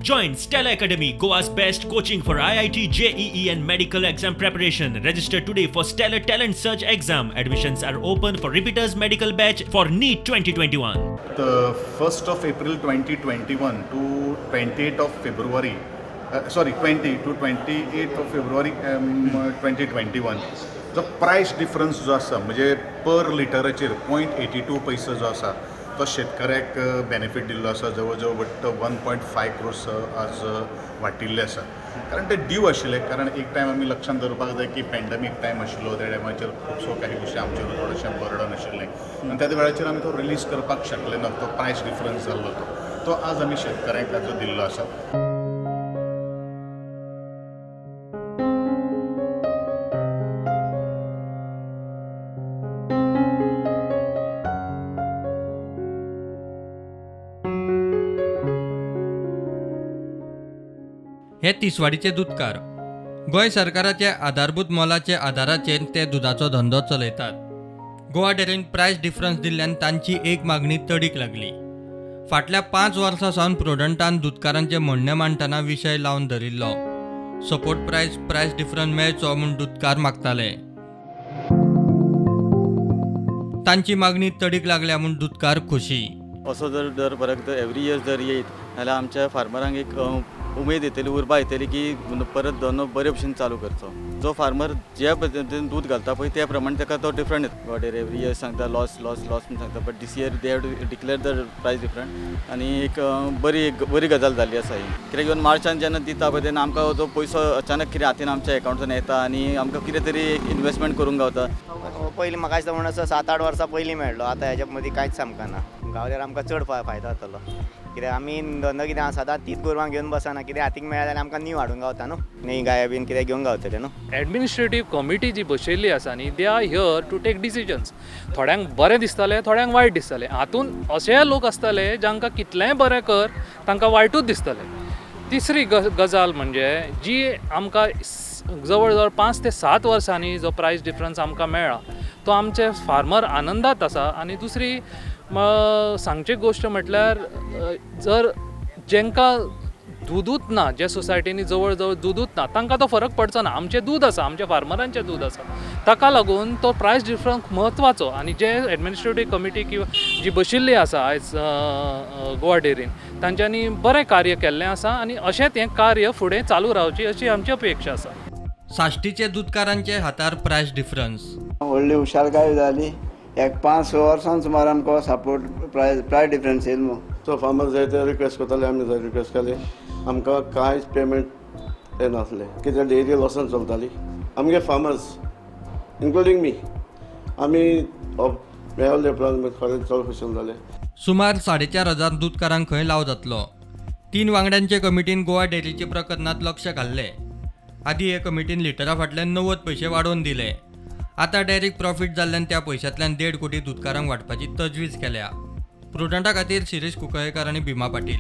Join Stella Academy, Goa's best coaching for IIT, JEE and medical exam preparation. Register today for Stellar Talent Search exam. Admissions are open for repeaters medical batch for NEET 2021. The 1st of April 2021 to 28th of February, 20 to 28th of February 2021 जो price difference जो आसा म्हणजे पर लिटराचेर 0.82 पैसे जो आसा तो शेतकऱ्याक benefit दिल्लो आसा. जवळ जवळ 1.5 crores आज वाटिल्ले आसा. कारण ते ड्यू आशिल्ले, कारण एक टायम आमी लक्षांत दवरपाक जाय की पॅन्डेमीक टायम आशिल्लो, त्या टायमाचेर खुबसो काही गोश्टी आमचेर थोडेशें बर्डन आशिल्लें आनी त्या वेळाचेर आमी तो रिलीज करपाक शकले ना. तो प्रायस डिफरन्स जाल्लो तो आज आमी शेतकऱ्यांक ताजो दिल्लो आसा. हे तिसवाडीचे दूदकार गोंय सरकाराचे आधारभूत मोलाचे आधाराचेर ते दुधाचो धंदो चलयतात. गोवा डेअरीन प्रायस डिफरन्स दिल्ल्यान तांची एक मागणी तडीक लागली. फाटल्या 5 वर्सां सावन प्रोडंटान दूदकारांचे म्हणणें मांडटना विशय लावन धरिल्लो. सपोर्ट प्रायस डिफरन्स मेळचो म्हूण दूदकार मागताले. तांची मागणी तडीक लागल्या म्हूण दूदकार खुशी. असो जर दर परत एवरी इयर जर येत जाल्यार आमच्या फार्मरांक एक उमेद येतली, उर्बा येतली की परत धंदो बरे भशेन चालू करचो. जो फार्मर ज्या पद्दतीन दूध घालता पळय त्या प्रमाणे ताका तो डिफरंट येता. वॉट एवरी इयर सांगता लॉस म्हणून सांगता, but this year they have to declare the price different. आनी एक बरी गजाल जाल्ली आसा ही. कित्याक इवन मार्चान जेन्ना दिता पळय तेन्ना आमकां तो पयसो अचानक कितें हातीन आमच्या एकावंटान येता आनी आमकां कितें तरी इन्वेस्टमेंट करूंक गावता. पयलीं म्हाका दिसता म्हणून असो 7-8 वर्सां पयलीं मेळ्ळो. आतां हेच्या मदीं कांयच सामकां ना. गावल्यार आमकां चड फायदो जातलो. कित्याक आमी धंदो कितें आसा सदांच तीच गोरवां घेवन बसना. कितें हातीक मेळ्ळें जाल्यार आमकां न्यू हाडूंक गावता न्हू. न्हय गाय बीन कितें घेवंक गावतलें न्हू. एडमिनिस्ट्रेटीव कमिटी जी बसयल्ली आसा न्ही, they are here to take decisions. थोड्यांक बरें दिसतालें, थोड्यांक वायट दिसतालें. हातून अशे लोक आसताले जांकां कितलेंय बरें कर तांकां वायटूच दिसतालें. तिसरी गजाल म्हणजे जी आमकां जवळ जवळ 5 ते 7 वर्सांनी जो प्रायस डिफरन्स आमकां मेळ्ळा तो आमचे फार्मर आनंदात आसा. आनी दुसरी सांगची गोश्ट म्हटल्यार जर जेंकां दूदूच ना, जे सोसायटीनी जवळ जवळ दूदूच ना, तांकां तो फरक पडचो ना. आमचें दूद आसा, आमच्या फार्मरांचें दूद आसा, ताका लागून तो प्रायस डिफरन्स म्हत्वाचो. आनी जे एडमिनिस्ट्रेटीव कमिटी किंवा जी बशिल्ली आसा आयज गोवा डेअरीन तांच्यांनी बरें कार्य केल्लें आसा आनी अशेंच हें कार्य फुडें चालू रावची अशी आमची अपेक्षा आसा. साश्टीचे दूदकारांचे हातार प्रायस डिफरन्स व्हडली हुशारकाय जाली. एक 5-6 वर्सां सुमार आमकां सपोर्ट प्रायस डिफरन्स येयलो मग. सो फार्मर जाय ते रिक्वेस्ट करताले, आमी जाय रिक्वेस्ट केली. आमकां कांयच पेमेंट येनासलें कित्याक डेयरी लॉसान चलताली. आमगे फार्मर्स इन्क्लुडींग मी आमी मेळ्ळे उपरांत खरेंच चड खुशी जाले. सुमार 4,500 दूदकारांक खंय लाव जातलो. 3 वांगड्यांचे कमिटीन गोवा डेअरीचे प्रकरणात लक्ष घाल्ले. आदी हे कमिटीन लिटरा फाटल्यान 90 पैसे वाडोवन दिले. आतां डेअरीक प्रॉफीट जाल्ल्यान त्या पयशांतल्यान 1.5 कोटी दूदकारांक वांटपाची तजवीज केल्या. प्रुडंटा खातीर शिरीश कुंकळयेकर आनी भिमा पाटील.